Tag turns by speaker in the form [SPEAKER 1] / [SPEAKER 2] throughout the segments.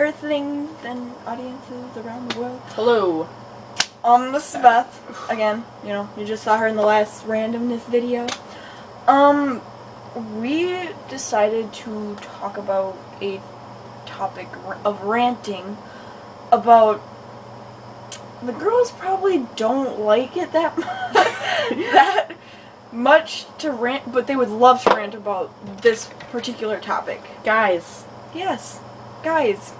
[SPEAKER 1] Earthlings and audiences around the world.
[SPEAKER 2] Hello.
[SPEAKER 1] This is Beth. Again, you just saw her in the last randomness video. We decided to talk about a topic of ranting about the girls probably don't like it that much, that much to rant, but they would love to rant about this particular topic.
[SPEAKER 2] Guys.
[SPEAKER 1] Yes, guys.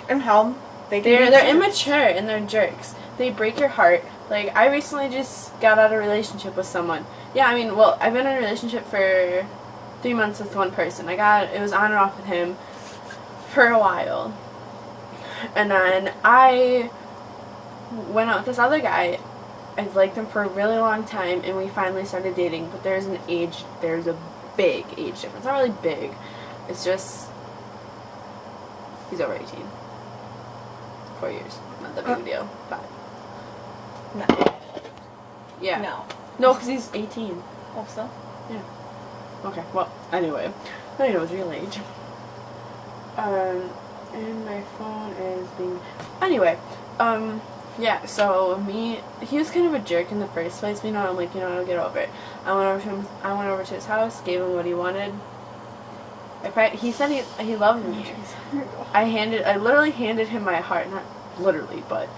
[SPEAKER 1] And how
[SPEAKER 2] they're immature and they're jerks. They break your heart. Like, I recently just got out of a relationship with someone. Yeah, I've been in a relationship for 3 months with one person. It was on and off with him for a while. And then I went out with this other guy. I've liked him for a really long time, and we finally started dating. But there's a big age difference. Not really big. It's just, he's over 18. 4 years. Not that big a deal. 5.
[SPEAKER 1] No.
[SPEAKER 2] Yeah.
[SPEAKER 1] No.
[SPEAKER 2] No, because he's 18.
[SPEAKER 1] Oh, so?
[SPEAKER 2] Yeah. Okay, well, anyway. I know his real age. And my phone is being... Anyway, yeah, so he was kind of a jerk in the first place, but I'm like, I'll get over it. I went over to his house, gave him what he wanted. He said he loved me. I literally handed him my heart, not literally, but,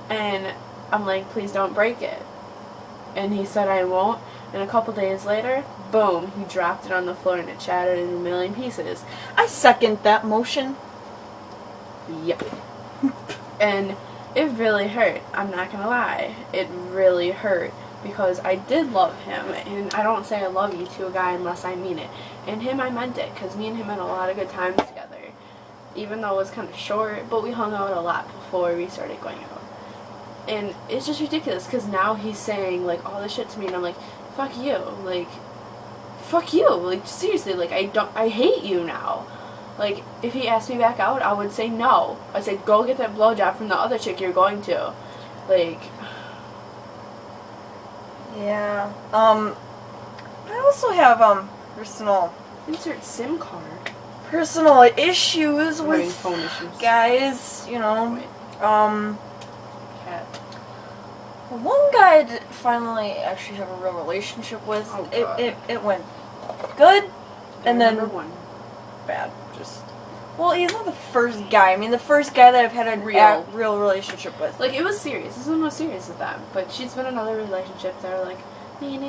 [SPEAKER 2] and I'm like, please don't break it. And he said I won't, and a couple days later, boom, he dropped it on the floor and it shattered in a million pieces.
[SPEAKER 1] I second that motion.
[SPEAKER 2] Yep. And it really hurt, I'm not gonna lie. It really hurt, because I did love him, and I don't say I love you to a guy unless I mean it. And him, I meant it, because me and him had a lot of good times together. Even though it was kind of short, but we hung out a lot before we started going out. And it's just ridiculous, because now he's saying, like, all this shit to me, and I'm like, fuck you. Like, fuck you. Like, seriously, like, I hate you now. Like, if he asked me back out, I would say no. I'd say, go get that blowjob from the other chick you're going to. Like...
[SPEAKER 1] Yeah. I also have, personal...
[SPEAKER 2] Insert SIM card.
[SPEAKER 1] Personal issues with
[SPEAKER 2] phone issues.
[SPEAKER 1] Guys,
[SPEAKER 2] Cat.
[SPEAKER 1] One guy I did finally actually have a real relationship with.
[SPEAKER 2] Oh, God.
[SPEAKER 1] It went good, and then
[SPEAKER 2] one.
[SPEAKER 1] bad. Well, he's not the first guy. The first guy that I've had a real relationship with.
[SPEAKER 2] Like, it was serious. This one was serious with them. But she's been in other relationships that are like, nee.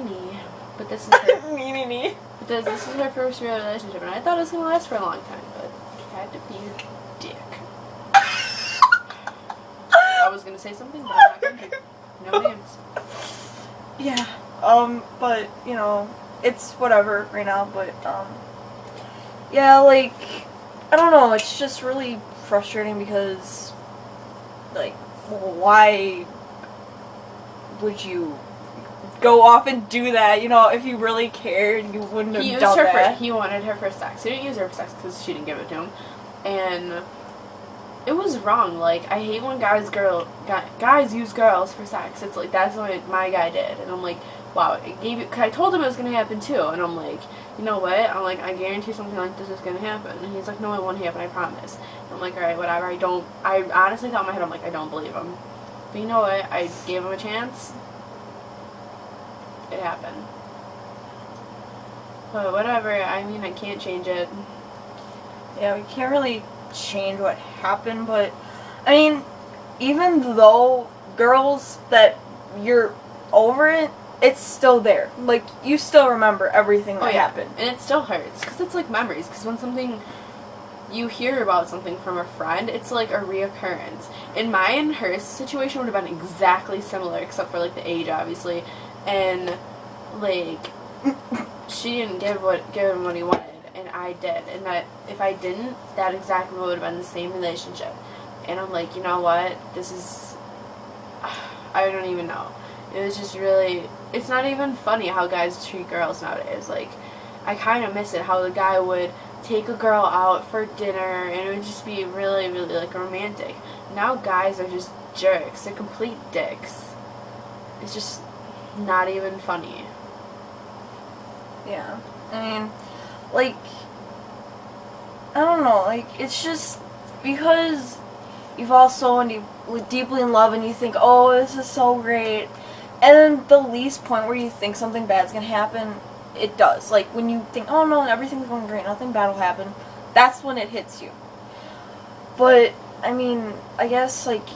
[SPEAKER 2] But this is her.
[SPEAKER 1] Nee.
[SPEAKER 2] But this is her first real relationship, and I thought it was gonna last for a long time, but he had to be a dick. I was gonna say something, but I'm not gonna. No names.
[SPEAKER 1] Yeah. But it's whatever right now. But yeah, like. I don't know, it's just really frustrating because, like, why would you go off and do that? If you really cared, you wouldn't have done that.
[SPEAKER 2] He wanted her for sex. He didn't use her for sex because she didn't give it to him. And it was wrong. Like, I hate when guys use girls for sex. It's like, that's what my guy did. And I'm like, wow, cause I told him it was going to happen too. And I'm like, you know what? I'm like, I guarantee something like this is going to happen. And he's like, no, it won't happen, I promise. And I'm like, alright, whatever. I honestly thought in my head, I'm like, I don't believe him. But you know what? I gave him a chance. It happened. But whatever, I can't change it.
[SPEAKER 1] Yeah, we can't really change what happened, but, even though girls that you're over it, it's still there. Like, you still remember everything that happened.
[SPEAKER 2] And it still hurts, because it's like memories, because when you hear about something from a friend, it's like a reoccurrence. And mine and her situation would have been exactly similar, except for, like, the age, obviously. And, like, she didn't give him what he wanted, and I did. And that, if I didn't, that exactly would have been the same relationship. And I'm like, you know what? This is... I don't even know. It was just really... It's not even funny how guys treat girls nowadays. Like, I kind of miss it, how the guy would take a girl out for dinner, and it would just be really, really, like, romantic. Now guys are just jerks. They're complete dicks. It's just not even funny.
[SPEAKER 1] Yeah. Like, I don't know, like, it's just, because you fall so deeply in love and you think, oh, this is so great, and then the least point where you think something bad's gonna happen, it does. Like, when you think, oh no, everything's going great, nothing bad will happen, that's when it hits you. But, I mean, I guess, like,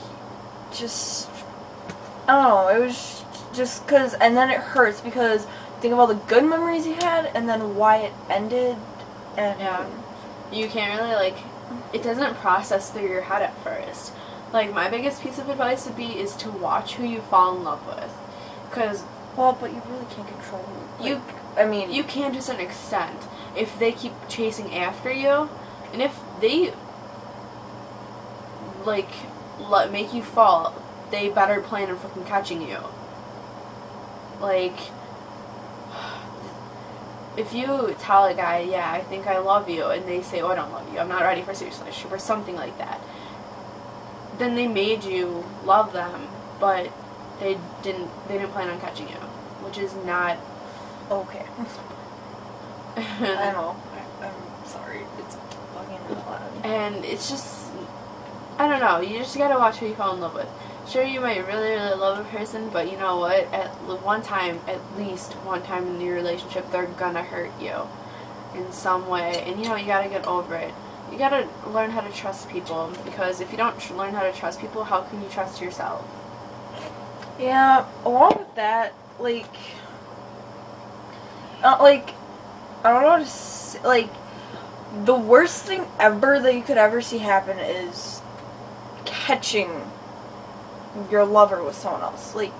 [SPEAKER 1] just, I don't know, it was just because, and then it hurts because think of all the good memories you had, and then why it ended, and
[SPEAKER 2] Yeah. You can't really, like, it doesn't process through your head at first. Like, my biggest piece of advice would be is to watch who you fall in love with. Because,
[SPEAKER 1] well, but you really can't control who,
[SPEAKER 2] you,
[SPEAKER 1] I mean,
[SPEAKER 2] you can to an extent. If they keep chasing after you, and if they, like, make you fall, they better plan on fucking catching you. Like, if you tell a guy, yeah, I think I love you, and they say, oh, I don't love you, I'm not ready for a serious relationship, or something like that, then they made you love them, but they didn't plan on catching you, which is not
[SPEAKER 1] okay. I know. I'm sorry. It's fucking loud.
[SPEAKER 2] And it's just, I don't know, you just gotta watch who you fall in love with. Sure, you might really, really love a person, but you know what? At least one time in your relationship, they're gonna hurt you in some way. And you know, you gotta get over it. You gotta learn how to trust people, because if you don't learn how to trust people, how can you trust yourself?
[SPEAKER 1] Yeah, along with that, like, I don't know how to say, like, the worst thing ever that you could ever see happen is catching your lover with someone else, like,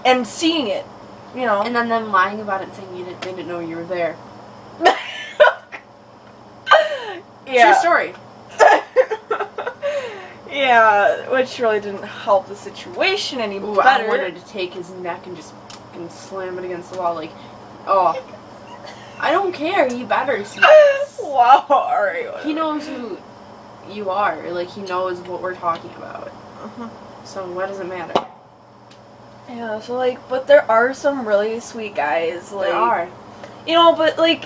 [SPEAKER 1] and seeing it, you know,
[SPEAKER 2] and then them lying about it and saying they didn't know you were there.
[SPEAKER 1] Yeah.
[SPEAKER 2] True story.
[SPEAKER 1] Yeah, which really didn't help the situation any better.
[SPEAKER 2] I wanted to take his neck and just fucking slam it against the wall, like, oh, I don't care, he better see this.
[SPEAKER 1] Wow, alright, whatever.
[SPEAKER 2] He knows who you are, like, he knows what we're talking about. So what does it matter?
[SPEAKER 1] Yeah, so, like, but there are some really sweet guys, like,
[SPEAKER 2] There are.
[SPEAKER 1] you know, but, like,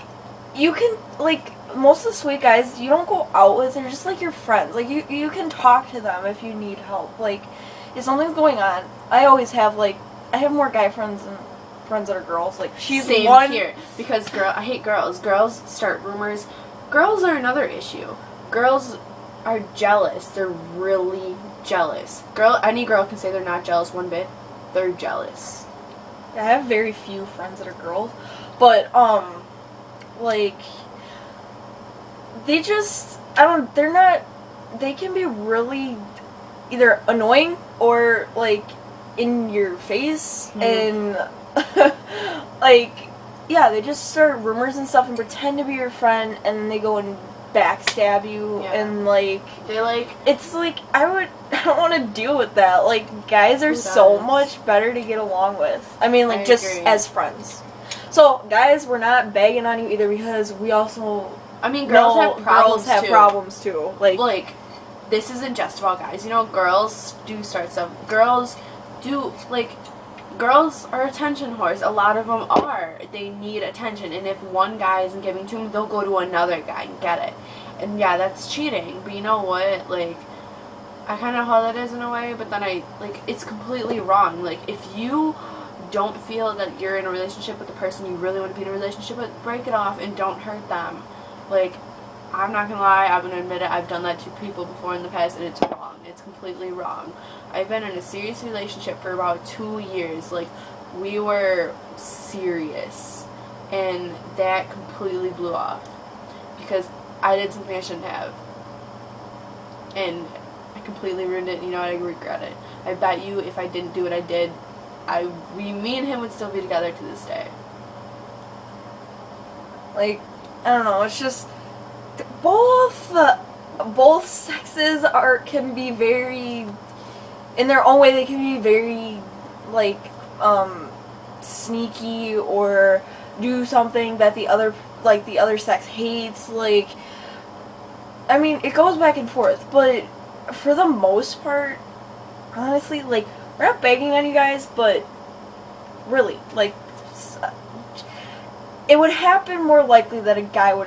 [SPEAKER 1] you can, like, most of the sweet guys you don't go out with, they're just, like, your friends. Like, you can talk to them if you need help. Like, if something's going on, I always have, like, I have more guy friends than friends that are girls. Like, she's
[SPEAKER 2] Same
[SPEAKER 1] one.
[SPEAKER 2] here, because I hate girls. Girls start rumors. Girls are another issue. Girls are jealous. They're really jealous. Any girl can say they're not jealous one bit. They're jealous.
[SPEAKER 1] I have very few friends that are girls, but, like, they just, they can be really either annoying or, like, in your face, and, like, yeah, they just start rumors and stuff and pretend to be your friend, and then they go and backstab you, and, like,
[SPEAKER 2] they, like,
[SPEAKER 1] it's like, I don't want to deal with that. Like, guys are so much better to get along with. I mean, like, just as friends. So, guys, we're not bagging on you either, because we also,
[SPEAKER 2] I mean, girls have
[SPEAKER 1] problems too.
[SPEAKER 2] Like, this isn't just about guys. You know, girls do start stuff. Girls do, like, girls are attention whores. A lot of them are. They need attention. And if one guy isn't giving to them, they'll go to another guy and get it. And yeah, that's cheating. But you know what? Like, I kind of know how that is in a way, but then it's completely wrong. Like, if you don't feel that you're in a relationship with the person you really want to be in a relationship with, break it off and don't hurt them. Like, I'm not gonna lie, I'm gonna admit it, I've done that to people before in the past, and it's wrong. It's completely wrong. I've been in a serious relationship for about 2 years. Like, we were serious, and that completely blew off because I did something I shouldn't have, and I completely ruined it. You know, I regret it. I bet you if I didn't do what I did, me and him would still be together to this day.
[SPEAKER 1] Like, I don't know, it's just, both sexes can be very, in their own way, they can be very, like, sneaky, or do something that the other sex hates. Like, I mean, it goes back and forth, but for the most part, honestly, like, we're not begging on you guys, but really, like, it would happen more likely that a guy would